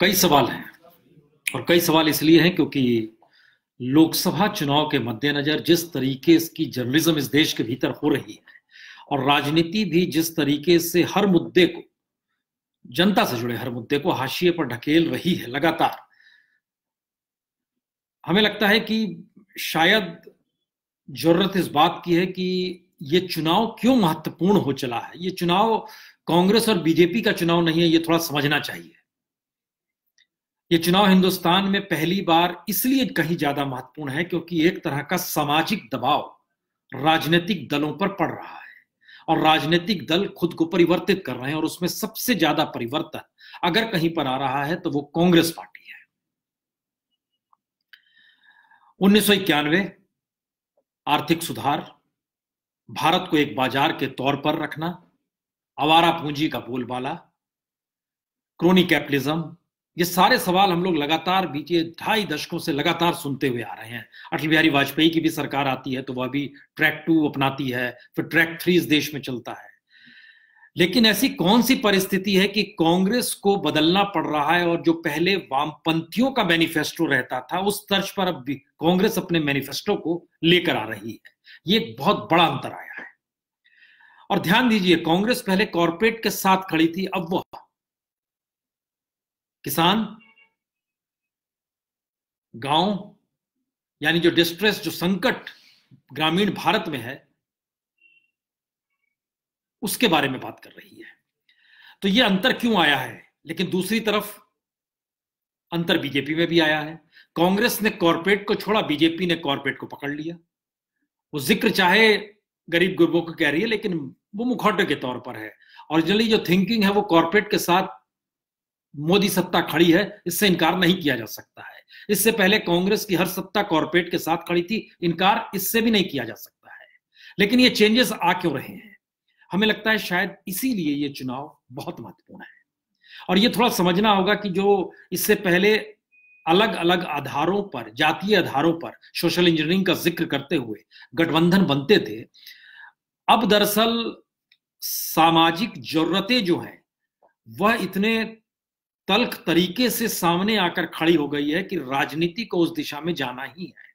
कई सवाल हैं और कई सवाल इसलिए हैं क्योंकि लोकसभा चुनाव के मद्देनजर जिस तरीके की जर्नलिज्म इस देश के भीतर हो रही है और राजनीति भी जिस तरीके से हर मुद्दे को, जनता से जुड़े हर मुद्दे को हाशिए पर ढकेल रही है लगातार, हमें लगता है कि शायद जरूरत इस बात की है कि ये चुनाव क्यों महत्वपूर्ण हो चला है। ये चुनाव कांग्रेस और बीजेपी का चुनाव नहीं है, ये थोड़ा समझना चाहिए। ये चुनाव हिंदुस्तान में पहली बार इसलिए कहीं ज्यादा महत्वपूर्ण है क्योंकि एक तरह का सामाजिक दबाव राजनीतिक दलों पर पड़ रहा है और राजनीतिक दल खुद को परिवर्तित कर रहे हैं और उसमें सबसे ज्यादा परिवर्तन अगर कहीं पर आ रहा है तो वो कांग्रेस पार्टी है। 1991 आर्थिक सुधार, भारत को एक बाजार के तौर पर रखना, आवारा पूंजी का बोलबाला, क्रोनी कैपिटलिज्म, ये सारे सवाल हम लोग लगातार बीते 2.5 दशकों से लगातार सुनते हुए आ रहे हैं। अटल बिहारी वाजपेयी की भी सरकार आती है तो वह भी ट्रैक 2 अपनाती है, फिर ट्रैक 3 इस देश में चलता है। लेकिन ऐसी कौन सी परिस्थिति है कि कांग्रेस को बदलना पड़ रहा है और जो पहले वामपंथियों का मैनिफेस्टो रहता था उस तर्ज पर अब कांग्रेस अपने मैनिफेस्टो को लेकर आ रही है। ये एक बहुत बड़ा अंतर आया है। और ध्यान दीजिए, कांग्रेस पहले कॉर्पोरेट के साथ खड़ी थी, अब वह किसान, गांव, यानी जो डिस्ट्रेस, जो संकट ग्रामीण भारत में है उसके बारे में बात कर रही है। तो यह अंतर क्यों आया है? लेकिन दूसरी तरफ अंतर बीजेपी में भी आया है। कांग्रेस ने कॉर्पोरेट को छोड़ा, बीजेपी ने कॉर्पोरेट को पकड़ लिया। वो जिक्र चाहे गरीब गुरबों को कह रही है लेकिन वो मुखौटे के तौर पर है। ओरिजिनली जो थिंकिंग है वो कॉर्पोरेट के साथ मोदी सत्ता खड़ी है, इससे इनकार नहीं किया जा सकता है। इससे पहले कांग्रेस की हर सत्ता कॉर्पोरेट के साथ खड़ी थी, इनकार इससे भी नहीं किया जा सकता है। लेकिन ये चेंजेस आ क्यों रहे हैं? हमें लगता है शायद इसीलिए ये चुनाव बहुत महत्वपूर्ण है। और ये थोड़ा समझना होगा कि जो इससे पहले अलग अलग आधारों पर, जातीय आधारों पर सोशल इंजीनियरिंग का जिक्र करते हुए गठबंधन बनते थे, अब दरअसल सामाजिक जरूरतें जो हैं वह इतने तल्ख तरीके से सामने आकर खड़ी हो गई है कि राजनीति को उस दिशा में जाना ही है।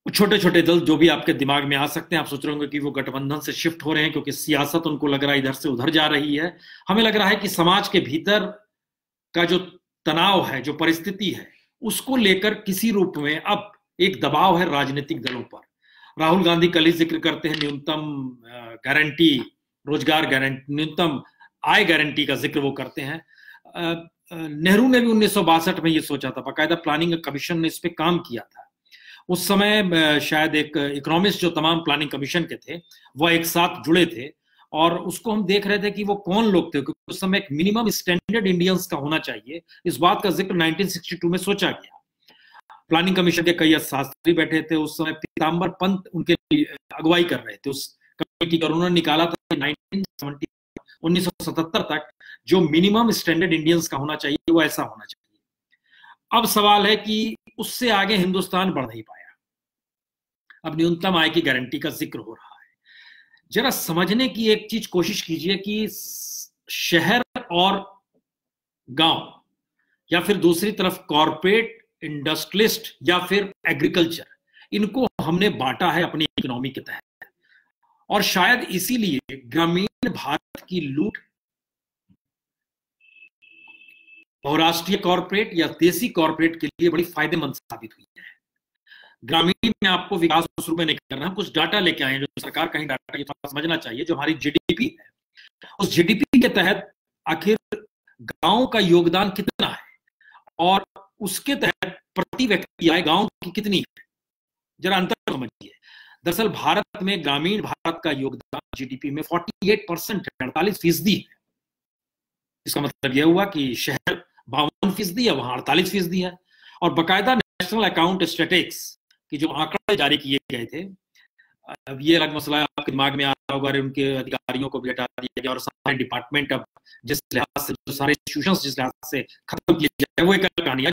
छोटे छोटे दल जो भी आपके दिमाग में आ सकते हैं, आप सोच रहे होंगे कि वो गठबंधन से शिफ्ट हो रहे हैं क्योंकि सियासत उनको लग रहा है इधर से उधर जा रही है। हमें लग रहा है कि समाज के भीतर का जो तनाव है, जो परिस्थिति है, उसको लेकर किसी रूप में अब एक दबाव है राजनीतिक दलों पर। राहुल गांधी कल ही जिक्र करते हैं न्यूनतम गारंटी, रोजगार गारंटी, न्यूनतम आय गारंटी का जिक्र वो करते हैं। नेहरू ने भी 1962 में ये सोचा था, बाकायदा प्लानिंग कमीशन ने इस पे काम किया था। उस समय शायद एक इकोनॉमिस्ट जो तमाम प्लानिंग कमीशन के थे वह एक साथ जुड़े थे और उसको हम देख रहे थे कि वो कौन लोग थे, क्योंकि उस समय एक मिनिमम स्टैंडर्ड इंडियंस का होना चाहिए। इस बात का जिक्र 1962 में सोचा गया। प्लानिंग कमीशन के कई शास्त्री बैठे थे उस समय, पीताम्बर पंत उनके अगुवाई कर रहे थे उस कमेटी का। उन्होंने निकाला था 1977 तक जो मिनिमम स्टैंडर्ड इंडियंस का होना चाहिए वो ऐसा होना चाहिए। अब सवाल है कि उससे आगे हिंदुस्तान बढ़ नहीं पाया। अब न्यूनतम आय की गारंटी का जिक्र हो रहा है। जरा समझने की एक चीज कोशिश कीजिए कि शहर और गांव या फिर दूसरी तरफ कॉर्पोरेट, इंडस्ट्रियलिस्ट या फिर एग्रीकल्चर, इनको हमने बांटा है अपनी इकोनॉमी के तहत। और शायद इसीलिए ग्रामीण भारत की लूट बहुराष्ट्रीय कॉर्पोरेट या देसी कॉर्पोरेट के लिए बड़ी फायदेमंद साबित हुई है। ग्रामीण में आपको विकास शुरू में नहीं करना, हम कुछ डाटा लेके आए हैं जो सरकार कहीं डाटा ये थोड़ा समझना चाहिए। जो हमारी जीडीपी है, उस जीडीपी के तहत आखिर गांव का योगदान कितना है और उसके तहत प्रति व्यक्ति आय गांव की कितनी है, जरा अंतर समझिए। दरअसल भारत में ग्रामीण भारत का योगदान जीडीपी में 48% है, 48% है। इसका मतलब यह हुआ कि शहर 52% है, वहां 48% है। और बाकायदा नेशनल अकाउंट स्टैटिस्टिक्स कि जो आंकड़े जारी किए गए थे, अब ये अलग मसला है, आपके दिमाग में आ रहा होगा, उनके अधिकारियों को भी हटा दिया गया और सारे डिपार्टमेंट अब जिस लिहाज से, जो सारे इंस्टीट्यूशंस जिस लिहाज से खत्म किए जाए वो एक कहानी है,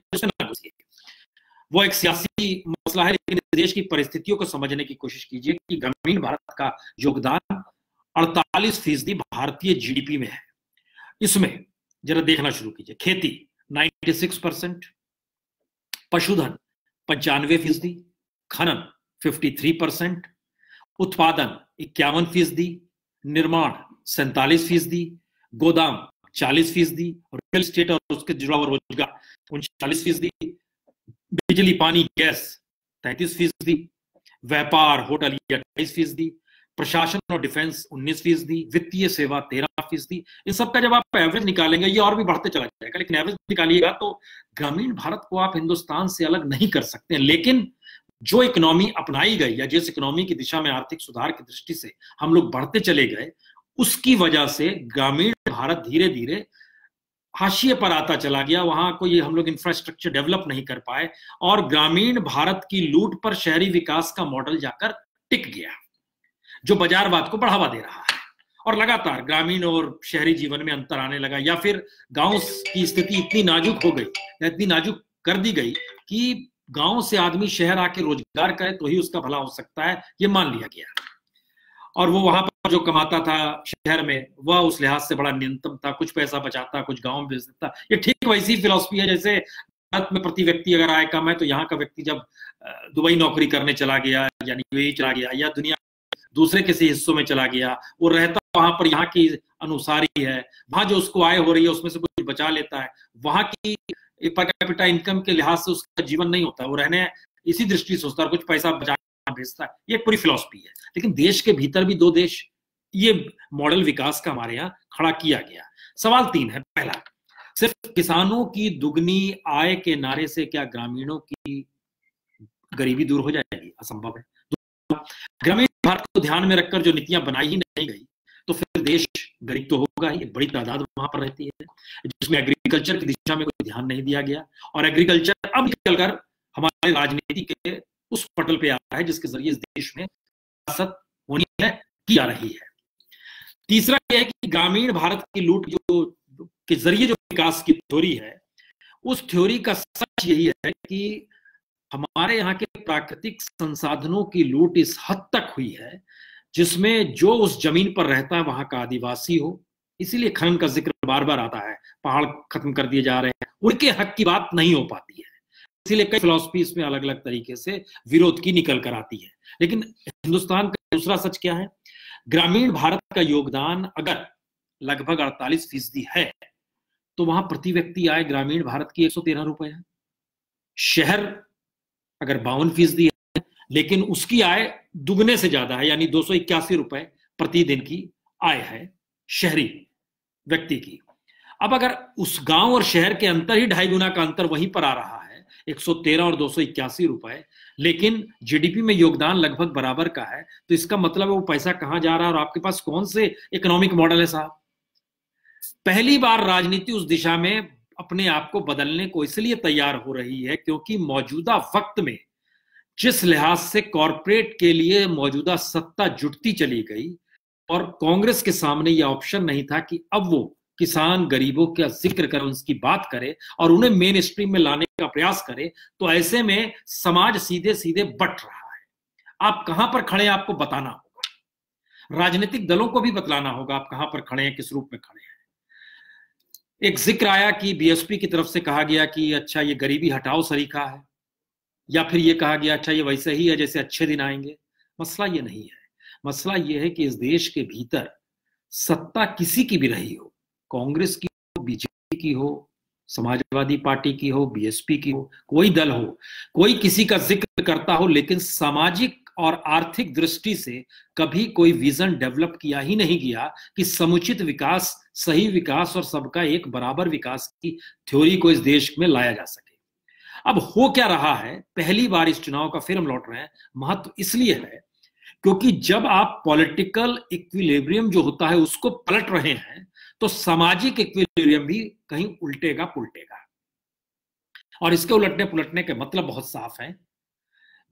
वो एक सियासी मसला है। लेकिन देश की परिस्थितियों को समझने की कोशिश कीजिए कि ग्रामीण भारत का योगदान 48% भारतीय जीडीपी में है। इसमें जरा देखना शुरू कीजिए। खेती 96%, पशुधन 95%, खनन 53%, उत्पादन 51%, निर्माण 47%, गोदाम 40%, रियल एस्टेट और उसके जुड़ा हुआ रोजगार 39%, बिजली पानी गैस 33%, व्यापार होटल 28%, प्रशासन और डिफेंस 19%, वित्तीय सेवा 13%। इन सब का जब आप एवरेज निकालेंगे ये और भी बढ़ते चला जाएगा, लेकिन एवरेज निकालिएगा तो ग्रामीण भारत को आप हिंदुस्तान से अलग नहीं कर सकते। लेकिन जो इकोनॉमी अपनाई गई या जिस इकोनॉमी की दिशा में आर्थिक सुधार की दृष्टि से हम लोग बढ़ते चले गए, उसकी वजह से ग्रामीण भारत धीरे धीरे हाशिए पर आता चला गया। वहां कोई हम लोग इंफ्रास्ट्रक्चर डेवलप नहीं कर पाए और ग्रामीण भारत की लूट पर शहरी विकास का मॉडल जाकर टिक गया, जो बाजारवाद को बढ़ावा दे रहा है। और लगातार ग्रामीण और शहरी जीवन में अंतर आने लगा, या फिर गांव की स्थिति इतनी नाजुक हो गई या इतनी नाजुक कर दी गई कि गांव से आदमी शहर आके रोजगार करे तो ही उसका भला हो सकता है, ये मान लिया गया। और वो वहां पर जो कमाता था शहर में, वह उस लिहाज से बड़ा न्यूनतम था, कुछ पैसा बचाता, कुछ गांव में भेज देता। ये ठीक वैसी फिलॉसफी है जैसे भारत में प्रति व्यक्ति अगर आय कम है तो यहाँ का व्यक्ति जब दुबई नौकरी करने चला गया, यानी यूएई चला गया, या दुनिया दूसरे किसी हिस्सों में चला गया, वो रहता वहां पर यहाँ की अनुसार ही है, वहां जो उसको आय हो रही है उसमें से कुछ बचा लेता है, वहां की पर कैपिटा इनकम के लिहाज से उसका जीवन नहीं होता, वो रहने इसी दृष्टि से सोचता है, कुछ पैसा बचा भेजता है। ये पूरी फिलॉसफी है। लेकिन देश के भीतर भी दो देश, ये मॉडल विकास का हमारे यहाँ खड़ा किया गया। सवाल 3 है। पहला, सिर्फ किसानों की दुगनी आय के नारे से क्या ग्रामीणों की गरीबी दूर हो जाएगी? असंभव है। ग्रामीण भारत को ध्यान में रखकर जो नीतियां बनाई ही नहीं गई तो फिर देश गरीब तो होगा ही, बड़ी तादाद वहां पर रहती है, जिसमें एग्रीकल्चर की दिशा में कोई ध्यान नहीं दिया गया। और एग्रीकल्चर अब निकलकर हमारे राजनीति के उस पटल पे आ रहा है जिसके जरिए इस देश में सियासत होनी है, की जा रही है। तीसरा यह है कि ग्रामीण भारत की लूट जो के जरिए जो विकास की थ्योरी है, उस थ्योरी का सच यही है कि हमारे यहाँ के प्राकृतिक संसाधनों की लूट इस हद तक हुई है जिसमें जो उस जमीन पर रहता है वहां का आदिवासी हो, इसीलिए खनन का जिक्र बार बार आता है, पहाड़ खत्म कर दिए जा रहे हैं, उनके हक की बात नहीं हो पाती है। इसीलिए कई फिलॉसफी इसमें अलग अलग तरीके से विरोध की निकल कर आती है। लेकिन हिंदुस्तान का दूसरा सच क्या है? ग्रामीण भारत का योगदान अगर लगभग 48% है तो वहां प्रति व्यक्ति आय ग्रामीण भारत की 113 रुपए है। शहर अगर 52% है लेकिन उसकी आय दुगने से ज्यादा है, यानी 281 रुपए प्रतिदिन की आय है शहरी व्यक्ति की। अब अगर उस गांव और शहर के अंतर ही 2.5 गुना का अंतर वहीं पर आ रहा है, 113 और 281 रुपए, लेकिन जीडीपी में योगदान लगभग बराबर का है, तो इसका मतलब है वो पैसा कहां जा रहा है और आपके पास कौन से इकोनॉमिक मॉडल है साहब? पहली बार राजनीति उस दिशा में अपने आप को बदलने को इसलिए तैयार हो रही है क्योंकि मौजूदा वक्त में जिस लिहाज से कॉरपोरेट के लिए मौजूदा सत्ता जुटती चली गई और कांग्रेस के सामने यह ऑप्शन नहीं था कि अब वो किसान गरीबों का जिक्र करे, उनकी बात करे और उन्हें मेन स्ट्रीम में लाने का प्रयास करे, तो ऐसे में समाज सीधे सीधे बट रहा है। आप कहां पर खड़े हैं आपको बताना होगा, राजनीतिक दलों को भी बतलाना होगा आप कहां पर खड़े हैं, किस रूप में खड़े हैं। एक जिक्र आया कि बीएसपी की तरफ से कहा गया कि अच्छा ये गरीबी हटाओ सरीखा है, या फिर ये कहा गया अच्छा ये वैसे ही है जैसे अच्छे दिन आएंगे। मसला ये नहीं है, मसला ये है कि इस देश के भीतर सत्ता किसी की भी रही हो, कांग्रेस की हो, बीजेपी की हो, समाजवादी पार्टी की हो, बीएसपी की हो, कोई दल हो, कोई किसी का जिक्र करता हो, लेकिन सामाजिक और आर्थिक दृष्टि से कभी कोई विजन डेवलप किया ही नहीं गया कि समुचित विकास, सही विकास और सबका एक बराबर विकास की थ्योरी को इस देश में लाया जा सके। अब हो क्या रहा है, पहली बार इस चुनाव का फिर हम लौट रहे हैं, महत्व इसलिए है क्योंकि जब आप पॉलिटिकल इक्विलिब्रियम जो होता है उसको पलट रहे हैं तो सामाजिक इक्विलिब्रियम भी कहीं उल्टेगा पुलटेगा। और इसके उलटने पुलटने के मतलब बहुत साफ है।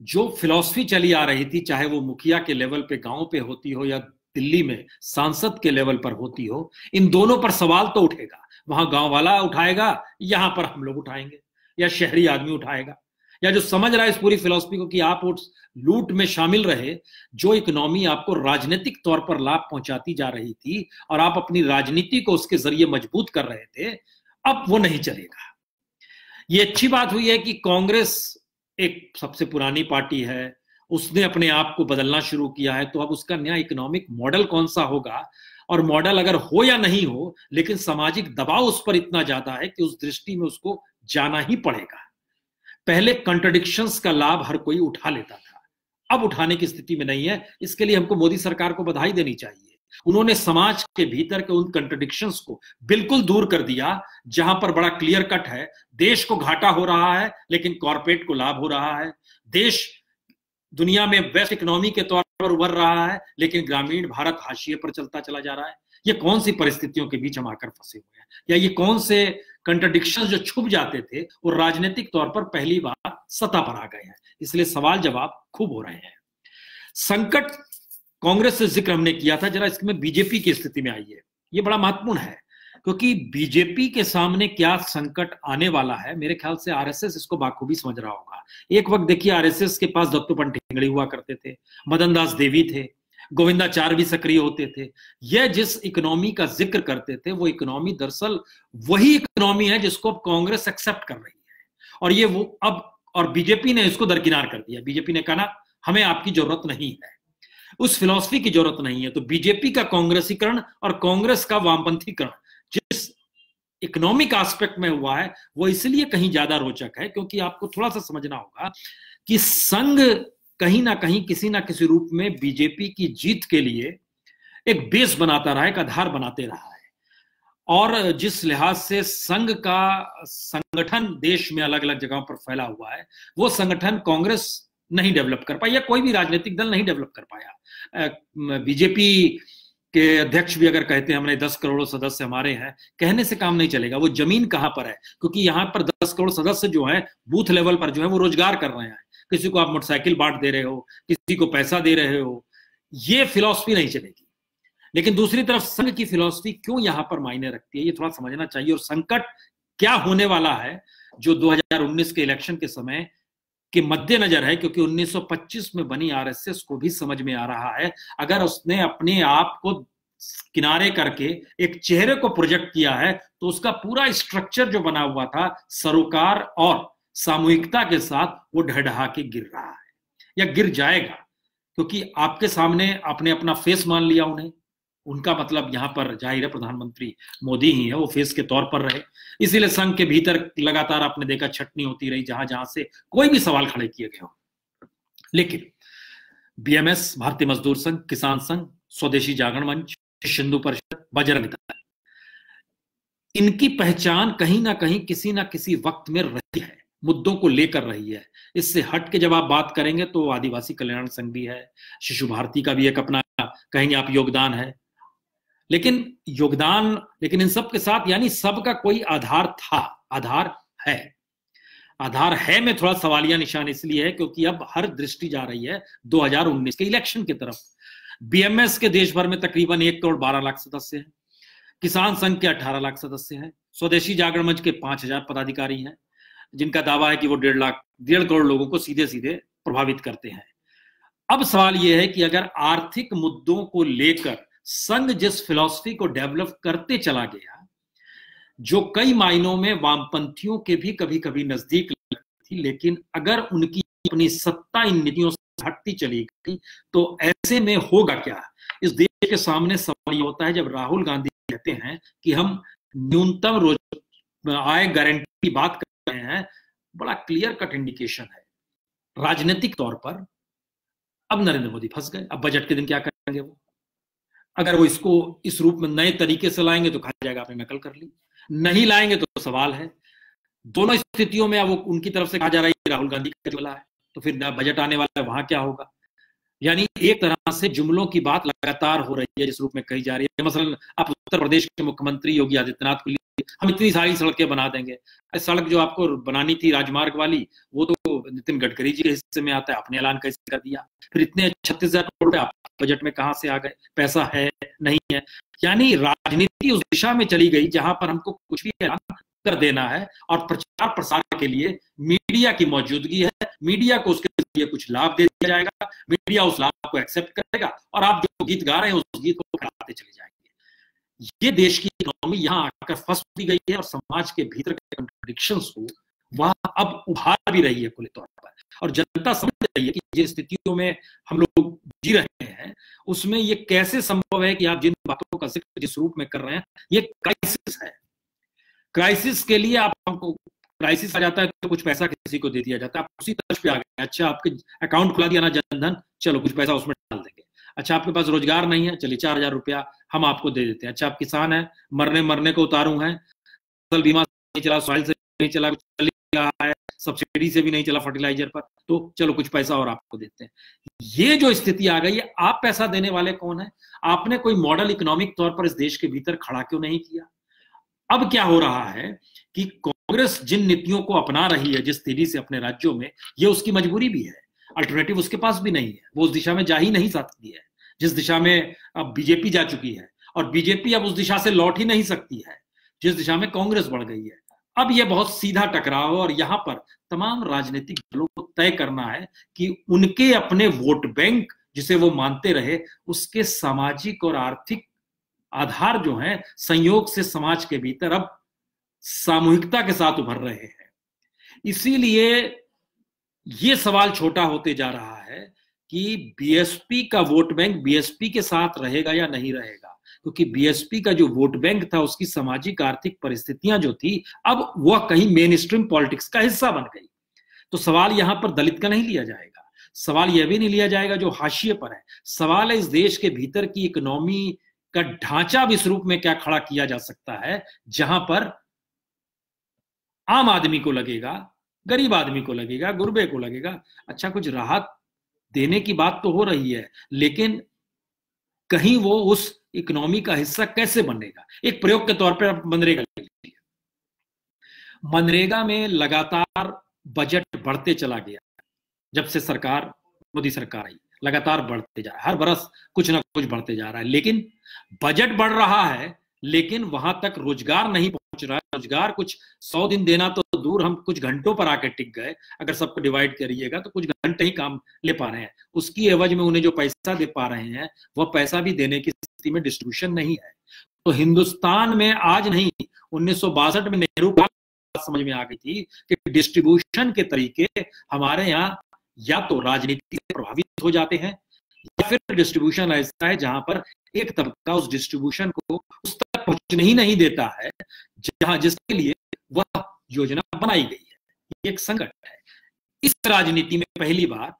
जो फिलॉसफी चली आ रही थी, चाहे वो मुखिया के लेवल पे गांव पे होती हो या दिल्ली में सांसद के लेवल पर होती हो, इन दोनों पर सवाल तो उठेगा। वहां गांव वाला उठाएगा, यहां पर हम लोग उठाएंगे या शहरी आदमी उठाएगा। या जो समझ रहा है इस पूरी फिलॉसफी को कि आप उस लूट में शामिल रहे, जो इकोनॉमी आपको राजनीतिक तौर पर लाभ पहुंचाती जा रही थी और आप अपनी राजनीति को उसके जरिए मजबूत कर रहे थे, अब वो नहीं चलेगा। ये अच्छी बात हुई है कि कांग्रेस एक सबसे पुरानी पार्टी है, उसने अपने आप को बदलना शुरू किया है, तो अब उसका नया इकोनॉमिक मॉडल कौन सा होगा, और मॉडल अगर हो या नहीं हो, लेकिन सामाजिक दबाव उस पर इतना ज्यादा है कि उस दृष्टि में उसको जाना ही पड़ेगा। पहले कंट्रडिक्शंस का लाभ हर कोई उठा लेता था, अब उठाने की स्थिति में नहीं है। इसके लिए हमको मोदी सरकार को बधाई देनी चाहिए। उन्होंने समाज के भीतर के उन कंट्रडिक्शंस को बिल्कुल दूर कर दिया, जहां पर बड़ा क्लियर कट है, देश को घाटा हो रहा है लेकिन कॉर्पोरेट को लाभ हो रहा है, देश दुनिया में बेस्ट इकोनॉमी के तौर पर उभर रहा है लेकिन ग्रामीण भारत हाशिए पर चलता चला जा रहा है। ये कौन सी परिस्थितियों के बीच हम आकर फंसे हुए हैं, या ये कौन से कंट्रडिक्शंस जो छुप जाते थे वो राजनीतिक तौर पर पहली बार सत्ता पर आ गए हैं। इसलिए सवाल जवाब खूब हो रहे हैं। संकट कांग्रेस से जिक्र हमने किया था, जरा इसमें बीजेपी की स्थिति में आइए। ये बड़ा महत्वपूर्ण है क्योंकि बीजेपी के सामने क्या संकट आने वाला है, मेरे ख्याल से आरएसएस इसको बाखूबी समझ रहा होगा। एक वक्त देखिए आरएसएस के पास दत्तोपंत ठेंगड़ी हुआ करते थे, मदन दास देवी थे, गोविंदाचार्य भी सक्रिय होते थे। यह जिस इकोनॉमी का जिक्र करते थे वो इकोनॉमी दरअसल वही इकोनॉमी है जिसको अब कांग्रेस एक्सेप्ट कर रही है, और ये वो अब, और बीजेपी ने इसको दरकिनार कर दिया। बीजेपी ने कहा ना, हमें आपकी जरूरत नहीं है, उस फिलॉसफी की जरूरत नहीं है। तो बीजेपी का कांग्रेसीकरण और कांग्रेस का वामपंथीकरण जिस इकोनॉमिक एस्पेक्ट में हुआ है वो इसलिए कहीं ज्यादा रोचक है क्योंकि आपको थोड़ा सा समझना होगा कि संघ कहीं ना कहीं किसी ना किसी रूप में बीजेपी की जीत के लिए एक बेस बनाता रहा है, एक आधार बनाते रहा है। और जिस लिहाज से संघ का संगठन देश में अलग अलग जगहों पर फैला हुआ है, वो संगठन कांग्रेस नहीं डेवलप कर पाई या कोई भी राजनीतिक दल नहीं डेवलप कर पाया। बीजेपी के अध्यक्ष भी अगर कहते हैं हमने 10 करोड़ सदस्य हमारे हैं, कहने से काम नहीं चलेगा। वो जमीन कहां पर है, क्योंकि यहां पर 10 करोड़ सदस्य जो हैं बूथ लेवल पर जो है वो रोजगार कर रहे हैं। किसी को आप मोटरसाइकिल बांट दे रहे हो, किसी को पैसा दे रहे हो, ये फिलॉसफी नहीं चलेगी। लेकिन दूसरी तरफ संघ की फिलॉसफी क्यों यहां पर मायने रखती है, ये थोड़ा समझना चाहिए। और संकट क्या होने वाला है जो 2019 के इलेक्शन के समय के मद्देनजर है, क्योंकि 1925 में बनी आरएसएस को भी समझ में आ रहा है अगर उसने अपने आप को किनारे करके एक चेहरे को प्रोजेक्ट किया है तो उसका पूरा स्ट्रक्चर जो बना हुआ था सरोकार और सामूहिकता के साथ वो ढह के गिर रहा है या गिर जाएगा, क्योंकि आपके सामने आपने अपना फेस मान लिया उन्हें। उनका मतलब यहां पर जाहिर है प्रधानमंत्री मोदी ही है, वो फेस के तौर पर रहे। इसीलिए संघ के भीतर लगातार आपने देखा छटनी होती रही जहां जहां से कोई भी सवाल खड़े किए गए हो। लेकिन बीएमएस, भारतीय मजदूर संघ, किसान संघ, स्वदेशी जागरण मंच, हिंदू परिषद, बजरंग दल, इनकी पहचान कहीं ना कहीं किसी ना किसी वक्त में रही है, मुद्दों को लेकर रही है। इससे हट के जब आप बात करेंगे तो आदिवासी कल्याण संघ भी है, शिशु भारती का भी एक अपना कहेंगे आप योगदान है, लेकिन इन सब के साथ यानी सबका कोई आधार था, आधार है में थोड़ा सवालिया निशान इसलिए है क्योंकि अब हर दृष्टि जा रही है 2019 के इलेक्शन की तरफ। बीएमएस के देश भर में तकरीबन 1 करोड़ 12 लाख सदस्य हैं, किसान संघ के 18 लाख सदस्य हैं, स्वदेशी जागरण मंच के 5000 पदाधिकारी हैं जिनका दावा है कि वो 1.5 करोड़ लोगों को सीधे सीधे प्रभावित करते हैं। अब सवाल यह है कि अगर आर्थिक मुद्दों को लेकर संघ जिस फिलॉसफी को डेवलप करते चला गया, जो कई मायनों में वामपंथियों के भी कभी कभी नजदीक थी, लेकिन अगर उनकी अपनी सत्ता इन नीतियों से हटती चली गई तो ऐसे में होगा क्या। इस देश के सामने सवाल ये होता है जब राहुल गांधी कहते हैं कि हम न्यूनतम रोज आय गारंटी की बात कर रहे हैं, बड़ा क्लियर कट इंडिकेशन है राजनीतिक तौर पर अब नरेंद्र मोदी फंस गए। अब बजट के दिन क्या करेंगे वो, अगर वो इसको इस रूप में नए तरीके से लाएंगे तो कहा जाएगा आपने नकल कर ली, नहीं लाएंगे तो सवाल है। दोनों स्थितियों में अब वो उनकी तरफ से कहा जा रहा है कि राहुल गांधी का चला है, तो फिर बजट आने वाला है वहां क्या होगा। यानी एक तरह से जुमलों की बात लगातार हो रही है जिस रूप में कही जा रही है। मसलन आप उत्तर प्रदेश के मुख्यमंत्री योगी आदित्यनाथ को हम इतनी सारी सड़कें बना देंगे, सड़क जो आपको बनानी थी राजमार्ग वाली वो तो नितिन गडकरी जी के हिस्से में आता है, आपने ऐलान कैसे कर दिया। फिर इतने 36,000 करोड़ रुपए बजट में कहां से आ गए, पैसा है नहीं है। यानी राजनीति उस दिशा में चली गई जहां पर हमको कुछ भी ऐलान कर देना है और प्रचार प्रसार के लिए मीडिया की मौजूदगी है, मीडिया को उसके लिए कुछ लाभ दे दिया जाएगा, मीडिया उस लाभ को एक्सेप्ट करेगा और आप जो गीत गा रहे हैं उस गीत को फैलाते चले जाएंगे। ये देश की इकोनॉमी यहाँ आकर फंस भी गई है और समाज के भीतर के कॉन्ट्रडिक्शंस को वह अब उभार भी रही है खुले तौर पर, और जनता समझ रही है कि जिस स्थितियों में हम लोग जी रहे हैं उसमें ये कैसे संभव है कि आप जिन बातों का जिक्र जिस रूप में कर रहे हैं ये क्राइसिस है। क्राइसिस के लिए आप हमको क्राइसिस आ जाता है तो कुछ पैसा किसी को दे दिया जाता है, आप उसी तर्ज पे आ गए। अच्छा आपके अकाउंट खुला दिया ना जनधन, चलो कुछ पैसा उसमें डाल देंगे। अच्छा आपके पास रोजगार नहीं है, चलिए 4,000 रुपया हम आपको दे देते हैं। अच्छा आप किसान हैं, मरने को उतारू हैं, फसल बीमा नहीं चला, सॉइल से नहीं चला, चल रहा है, सब्सिडी से भी नहीं चला फर्टिलाइजर पर, तो चलो कुछ पैसा और आपको देते हैं। ये जो स्थिति आ गई है, आप पैसा देने वाले कौन है? आपने कोई मॉडल इकोनॉमिक तौर पर इस देश के भीतर खड़ा क्यों नहीं किया? अब क्या हो रहा है कि कांग्रेस जिन नीतियों को अपना रही है जिस तेजी से अपने राज्यों में, ये उसकी मजबूरी भी है, अल्टरनेटिव उसके पास भी नहीं है, वो उस दिशा में जा ही नहीं सकती है जिस दिशा में अब बीजेपी जा चुकी है, और बीजेपी अब उस दिशा से लौट ही नहीं सकती है जिस दिशा में कांग्रेस बढ़ गई है। अब यह बहुत सीधा टकराव है और यहां पर तमाम राजनीतिक दलों को तय करना है कि उनके अपने वोट बैंक जिसे वो मानते रहे उसके सामाजिक और आर्थिक आधार जो हैं संयोग से समाज के भीतर अब सामूहिकता के साथ उभर रहे हैं। इसीलिए ये सवाल छोटा होते जा रहा है कि बीएसपी का वोट बैंक बीएसपी के साथ रहेगा या नहीं रहेगा, क्योंकि बीएसपी का जो वोट बैंक था उसकी सामाजिक आर्थिक परिस्थितियां जो थी अब वह कहीं मेन स्ट्रीम पॉलिटिक्स का हिस्सा बन गई। तो सवाल यहां पर दलित का नहीं लिया जाएगा, सवाल यह भी नहीं लिया जाएगा जो हाशिए पर है, सवाल है इस देश के भीतर की इकोनॉमी का ढांचा भी इस रूप में क्या खड़ा किया जा सकता है जहां पर आम आदमी को लगेगा, गरीब आदमी को लगेगा, गुरबे को लगेगा अच्छा कुछ राहत देने की बात तो हो रही है, लेकिन कहीं वो उस इकोनॉमी का हिस्सा कैसे बनेगा? एक प्रयोग के तौर पर मनरेगा लीजिए, मनरेगा में लगातार बजट बढ़ते चला गया जब से सरकार मोदी सरकार आई, लगातार बढ़ते जा रहा है, हर बरस कुछ ना कुछ बढ़ते जा रहा है, लेकिन बजट बढ़ रहा है लेकिन वहां तक रोजगार नहीं पहुंच रहा है। रोजगार कुछ 100 दिन देना तो दूर, हम कुछ घंटों पर आके टिक गए, अगर सबको डिवाइड करिएगा तो कुछ घंटे ही काम ले पा रहे हैं, उसकी एवज में उन्हें जो पैसा दे पा रहे हैं वह पैसा भी देने की स्थिति में डिस्ट्रीब्यूशन नहीं है। तो हिंदुस्तान में आज नहीं, 1962 में नेहरू का समझ में आ गई थी कि डिस्ट्रीब्यूशन के तरीके हमारे यहाँ या तो राजनीति से प्रभावित हो जाते हैं या फिर डिस्ट्रीब्यूशन ऐसा है जहां पर एक तबका उस डिस्ट्रीब्यूशन को उस तक पहुंचने ही नहीं देता है जहां जिसके लिए वह योजना बनाई गई है। ये एक संकट है। इस राजनीति में पहली बार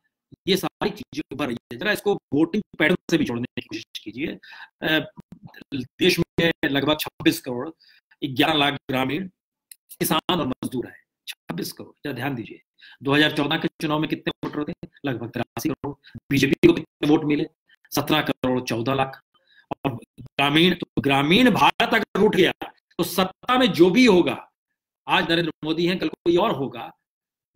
ये सारी चीजें उभर रही है। जरा इसको वोटिंग पैटर्न से भी जोड़ने की कोशिश कीजिए। देश में लगभग 26 करोड़ 11 लाख ग्रामीण किसान और मजदूर है, 26 करोड़। जरा ध्यान दीजिए 2014 के चुनाव में कितने वोटर थे? लगभग 83 करोड़। बीजेपी को कितने वोट मिले? 17 करोड़ 14 लाख। और ग्रामीण, तो ग्रामीण भारत अगर उठ गया तो सत्ता में जो भी होगा, आज नरेंद्र मोदी हैं कल कोई और होगा,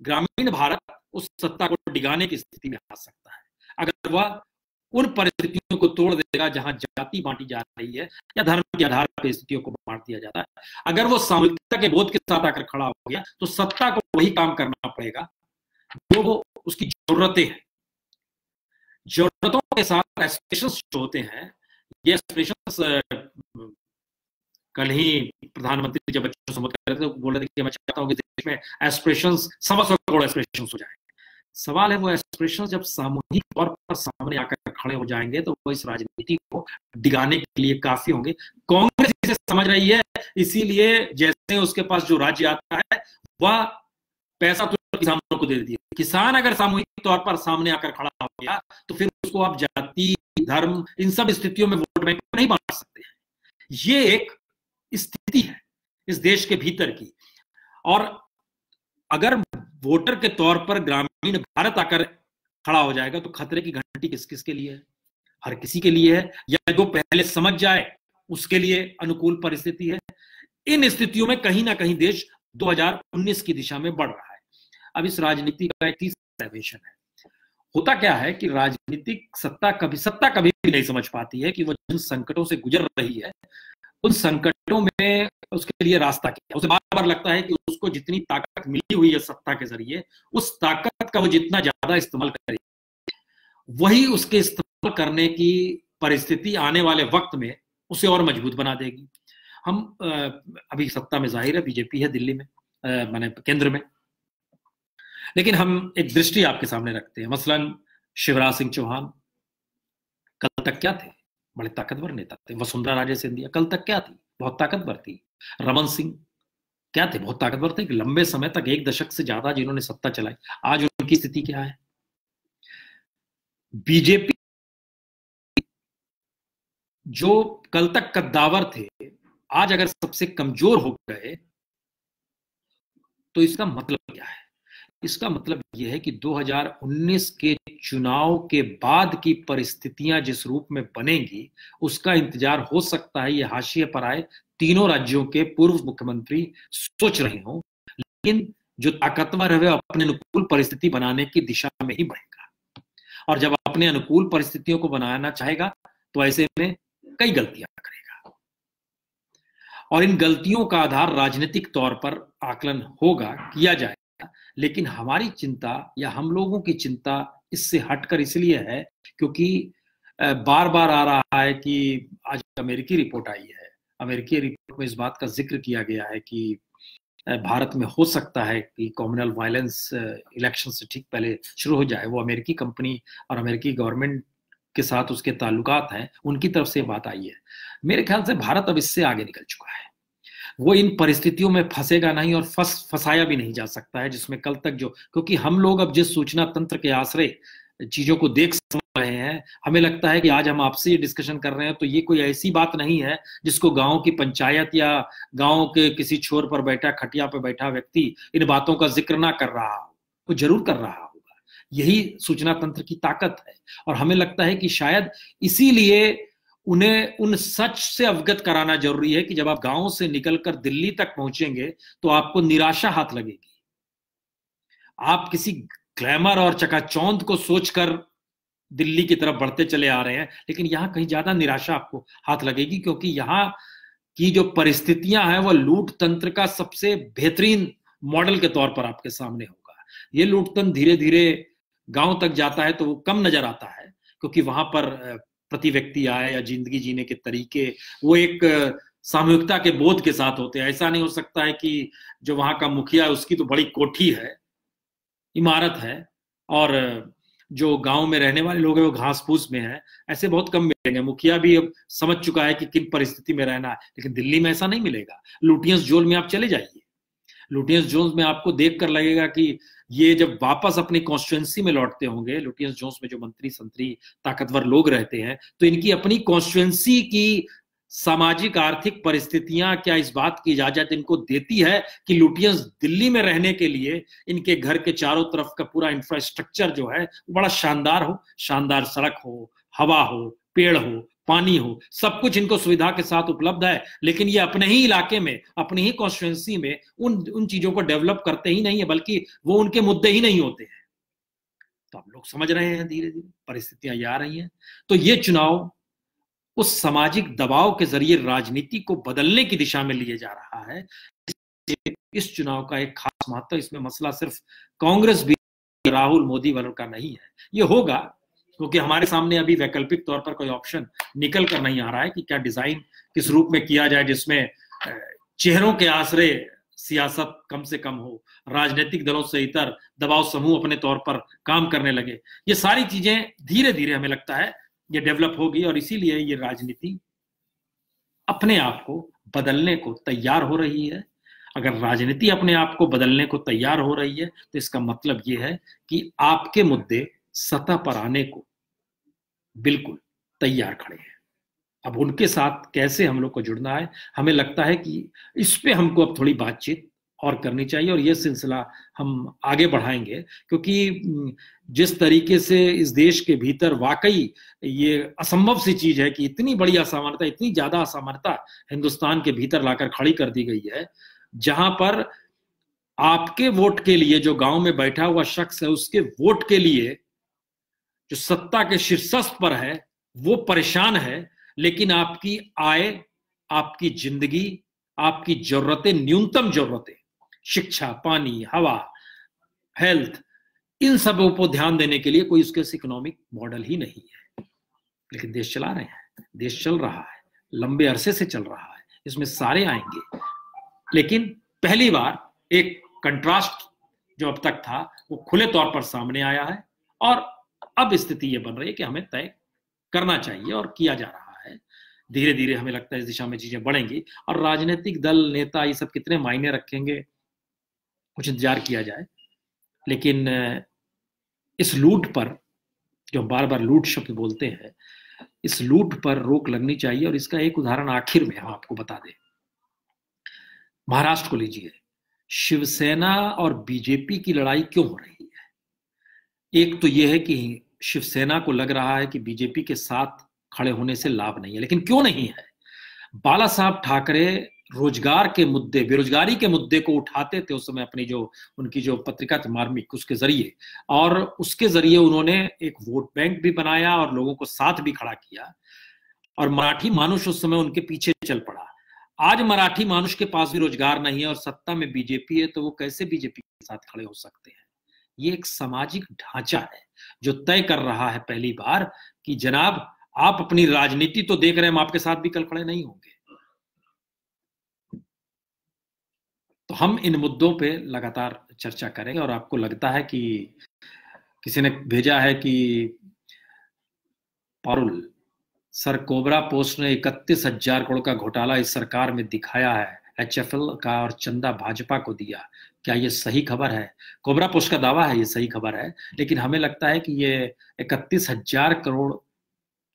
ग्रामीण भारत उस सत्ता को डिगाने की स्थिति में आ सकता है अगर वह उन परिस्थितियों को तोड़ देगा जहां जाति बांटी जा रही है या धर्म के आधार पर स्थितियों को बांट दिया जाता है। अगर वो सामूहिकता के बोध के साथ आकर खड़ा हो गया तो सत्ता को वही काम करना पड़ेगा जो वो उसकी जरूरतें हैं। जरूरतों के साथ एस्पिरेशंस जो होते हैं, ये एस्पिरेशंस कल ही प्रधानमंत्री जब बच्चों से संबोधित कर रहे थे तो बोल रहे थे कि मैं चाहता हूं कि देश में एस्पिरेशंस 125 करोड़ एस्पिरेशंस हो जाए। सवाल है वो एस्पिरेशंस जब सामूहिक तौर पर सामने आकर खड़े हो जाएंगे तो वो इस राजनीति को डिगाने के लिए काफी होंगे। कांग्रेस इसे समझ रही है, इसीलिए जैसे उसके पास जो राज्य आता है वह पैसा तो किसानों को दे दिया। किसान अगर सामूहिक तौर पर सामने आकर खड़ा हो गया तो फिर उसको आप जाति धर्म इन सब स्थितियों में वोट बैंक नहीं बांट सकते हैं। ये एक स्थिति है इस देश के भीतर की, और अगर वोटर के तौर पर ग्रामीण भारत आकर खड़ा हो जाएगा तो खतरे की घंटी किस किस के लिए है? हर किसी के लिए है, या जो पहले समझ जाए उसके लिए अनुकूल परिस्थिति है। इन स्थितियों में कहीं ना कहीं देश 2019 की दिशा में बढ़ रहा है। अब इस राजनीति का एक तीसरा डायमेंशन है। होता क्या है कि राजनीतिक सत्ता कभी भी नहीं समझ पाती है कि वो जिन संकटों से गुजर रही है उन संकटों में उसके लिए रास्ता क्या, उसे बार बार लगता है कि उसको जितनी ताकत मिली हुई है सत्ता के जरिए, उस ताकत का वो जितना ज्यादा इस्तेमाल करे, वही उसके इस्तेमाल करने की परिस्थिति आने वाले वक्त में उसे और मजबूत बना देगी। हम अभी सत्ता में जाहिर है बीजेपी है दिल्ली में, माने केंद्र में, लेकिन हम एक दृष्टि आपके सामने रखते हैं। मसलन शिवराज सिंह चौहान कल तक क्या थे? बड़े ताकतवर नेता थे। वसुंधरा राजे सिंधिया कल तक क्या थी? बहुत ताकतवर थी। रमन सिंह क्या थे? बहुत ताकतवर थे। लंबे समय तक, एक दशक से ज्यादा जिन्होंने सत्ता चलाई। आज उनकी स्थिति क्या है? बीजेपी जो कल तक कद्दावर थे, आज अगर सबसे कमजोर हो गए, तो इसका मतलब क्या है? इसका मतलब यह है कि 2019 के चुनाव के बाद की परिस्थितियां जिस रूप में बनेंगी, उसका इंतजार हो सकता है ये हाशिए पर आए तीनों राज्यों के पूर्व मुख्यमंत्री सोच रहे हो, लेकिन जो ताकतवर है वह अपने अनुकूल परिस्थिति बनाने की दिशा में ही बढ़ेगा। और जब अपने अनुकूल परिस्थितियों को बनाना चाहेगा तो ऐसे में कई गलतियां करेगा, और इन गलतियों का आधार राजनीतिक तौर पर आकलन होगा, किया जाएगा। लेकिन हमारी चिंता या हम लोगों की चिंता इससे हटकर इसलिए है क्योंकि बार बार आ रहा है कि आज अमेरिकी रिपोर्ट आई है, अमेरिकी रिपोर्ट में इस बात का जिक्र किया गया है कि भारत में हो सकता है कि कम्युनल वायलेंस इलेक्शन से ठीक पहले शुरू हो जाए। वो अमेरिकी कंपनी और अमेरिकी गवर्नमेंट के साथ उसके ताल्लुकात हैं, उनकी तरफ से बात आई है। मेरे ख्याल से भारत अब इससे आगे निकल चुका है। वो इन परिस्थितियों में फंसेगा नहीं और फंसाया भी नहीं जा सकता है जिसमें कल तक जो, क्योंकि हम लोग अब जिस सूचना तंत्र के आश्रय चीजों को देख समझ रहे हैं, हमें लगता है कि आज हम आपसे ये डिस्कशन कर रहे हैं तो ये कोई ऐसी बात नहीं है जिसको गांव की पंचायत या गांव के किसी छोर पर बैठा, खटिया पर बैठा व्यक्ति इन बातों का जिक्र ना कर रहा हो, वो जरूर कर रहा होगा। यही सूचना तंत्र की ताकत है। और हमें लगता है कि शायद इसीलिए उन्हें उन सच से अवगत कराना जरूरी है कि जब आप गांव से निकलकर दिल्ली तक पहुंचेंगे तो आपको निराशा हाथ लगेगी। आप किसी ग्लैमर और चकाचौंध को सोचकर दिल्ली की तरफ बढ़ते चले आ रहे हैं, लेकिन यहां कहीं ज्यादा निराशा आपको हाथ लगेगी, क्योंकि यहां की जो परिस्थितियां हैं वह लूट तंत्र का सबसे बेहतरीन मॉडल के तौर पर आपके सामने होगा। ये लूट तंत्र धीरे धीरे गांव तक जाता है तो वो कम नजर आता है, क्योंकि वहां पर प्रति व्यक्ति आय या जिंदगी जीने के तरीके वो एक सामूहिकता के बोध के साथ होते हैं। ऐसा नहीं हो सकता है कि जो वहां का मुखिया है उसकी तो बड़ी कोठी है, इमारत है, और जो गांव में रहने वाले लोग हैं वो घास फूस में है। ऐसे बहुत कम मिलेंगे। मुखिया भी अब समझ चुका है कि किन परिस्थिति में रहना है, लेकिन दिल्ली में ऐसा नहीं मिलेगा। लुटियंस जोन में आप चले जाइए, लुटियंस जोन में आपको देखकर लगेगा कि ये जब वापस अपनी कॉन्स्टिट्यूएंसी में लौटते होंगे, लुटियंस जोन में जो मंत्री संतरी ताकतवर लोग रहते हैं, तो इनकी अपनी कॉन्स्टिट्यूएंसी की सामाजिक आर्थिक परिस्थितियां क्या इस बात की इजाजत इनको देती है कि लुटियंस दिल्ली में रहने के लिए इनके घर के चारों तरफ का पूरा इंफ्रास्ट्रक्चर जो है बड़ा शानदार हो, शानदार सड़क हो, हवा हो, पेड़ हो, पानी हो, सब कुछ इनको सुविधा के साथ उपलब्ध है, लेकिन ये अपने ही इलाके में, अपनी ही कॉन्स्टिट्यूएंसी में उन चीजों को डेवलप करते ही नहीं है, बल्कि वो उनके मुद्दे ही नहीं होते हैं। तो आप लोग समझ रहे हैं धीरे धीरे परिस्थितियां ये आ रही हैं। तो ये चुनाव उस सामाजिक दबाव के जरिए राजनीति को बदलने की दिशा में लिए जा रहा है। इस चुनाव का एक खास महत्व, इसमें मसला सिर्फ कांग्रेस भी राहुल मोदी वालों का नहीं है। ये होगा क्योंकि हमारे सामने अभी वैकल्पिक तौर पर कोई ऑप्शन निकल कर नहीं आ रहा है कि क्या डिजाइन किस रूप में किया जाए जिसमें चेहरों के आश्रय सियासत कम से कम हो, राजनीतिक दलों से इतर दबाव समूह अपने तौर पर काम करने लगे। ये सारी चीजें धीरे धीरे हमें लगता है ये डेवलप होगी, और इसीलिए ये राजनीति अपने आप को बदलने को तैयार हो रही है। अगर राजनीति अपने आप को बदलने को तैयार हो रही है तो इसका मतलब ये है कि आपके मुद्दे सतह पर आने को बिल्कुल तैयार खड़े हैं। अब उनके साथ कैसे हम लोग को जुड़ना है, हमें लगता है कि इस पे हमको अब थोड़ी बातचीत और करनी चाहिए, और ये सिलसिला हम आगे बढ़ाएंगे, क्योंकि जिस तरीके से इस देश के भीतर वाकई ये असंभव सी चीज है कि इतनी बड़ी असमानता, इतनी ज्यादा असमानता हिंदुस्तान के भीतर लाकर खड़ी कर दी गई है, जहां पर आपके वोट के लिए जो गांव में बैठा हुआ शख्स है उसके वोट के लिए जो सत्ता के शीर्षस्थ पर है वो परेशान है, लेकिन आपकी आय, आपकी जिंदगी, आपकी जरूरतें, न्यूनतम जरूरतें, शिक्षा, पानी, हवा, हेल्थ, इन सबों को ध्यान देने के लिए कोई उसके इकोनॉमिक मॉडल ही नहीं है। लेकिन देश चला रहे हैं, देश चल रहा है, लंबे अरसे से चल रहा है, इसमें सारे आएंगे। लेकिन पहली बार एक कंट्रास्ट जो अब तक था वो खुले तौर पर सामने आया है, और अब स्थिति ये बन रही है कि हमें तय करना चाहिए, और किया जा रहा है। धीरे धीरे हमें लगता है इस दिशा में चीजें बढ़ेंगी, और राजनीतिक दल, नेता, ये सब कितने मायने रखेंगे, कुछ इंतजार किया जाए। लेकिन इस लूट पर, जो बार बार लूट शब्द बोलते हैं, इस लूट पर रोक लगनी चाहिए। और इसका एक उदाहरण आखिर में हम आपको बता दें। महाराष्ट्र को लीजिए, शिवसेना और बीजेपी की लड़ाई क्यों हो रही है? एक तो यह है कि शिवसेना को लग रहा है कि बीजेपी के साथ खड़े होने से लाभ नहीं है। लेकिन क्यों नहीं है? बाला साहब ठाकरे रोजगार के मुद्दे, बेरोजगारी के मुद्दे को उठाते थे उस समय, अपनी जो उनकी जो पत्रिका थी मार्मिक, उसके जरिए, और उसके जरिए उन्होंने एक वोट बैंक भी बनाया और लोगों को साथ भी खड़ा किया, और मराठी मानुष उस समय उनके पीछे चल पड़ा। आज मराठी मानुष के पास भी रोजगार नहीं है और सत्ता में बीजेपी है, तो वो कैसे बीजेपी के साथ खड़े हो सकते हैं? ये एक सामाजिक ढांचा है जो तय कर रहा है पहली बार कि जनाब, आप अपनी राजनीति तो देख रहे हैं, हम आपके साथ भी कल खड़े नहीं होंगे। तो हम इन मुद्दों पे लगातार चर्चा करेंगे। और आपको लगता है कि किसी ने भेजा है कि पारुल सर, कोबरा पोस्ट ने 31,000 करोड़ का घोटाला इस सरकार में दिखाया है, HFL का, और चंदा भाजपा को दिया। क्या ये सही खबर है? कोबरा पोस्ट का दावा है ये सही खबर है, लेकिन हमें लगता है कि ये 31,000 करोड़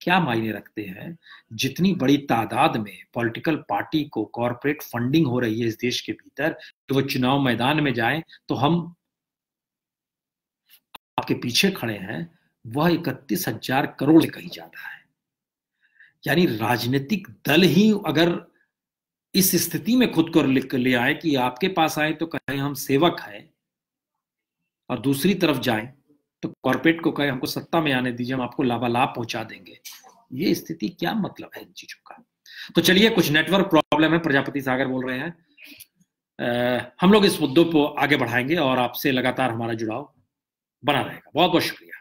क्या मायने रखते हैं? जितनी बड़ी तादाद में पॉलिटिकल पार्टी को कॉर्पोरेट फंडिंग हो रही है इस देश के भीतर, तो वो चुनाव मैदान में जाएं तो हम आपके पीछे खड़े हैं, वह 31,000 करोड़ से कहीं ज्यादा है। यानी राजनीतिक दल ही अगर इस स्थिति में खुद को ले आए कि आपके पास आए तो कहें हम सेवक हैं, और दूसरी तरफ जाएं तो कॉर्पोरेट को कहे हमको सत्ता में आने दीजिए, हम आपको लाभालाभ पहुंचा देंगे, ये स्थिति क्या मतलब है इन चीजों का? तो चलिए, कुछ नेटवर्क प्रॉब्लम है, प्रजापति सागर बोल रहे हैं। हम लोग इस मुद्दों को आगे बढ़ाएंगे और आपसे लगातार हमारा जुड़ाव बना रहेगा। बहुत बहुत शुक्रिया।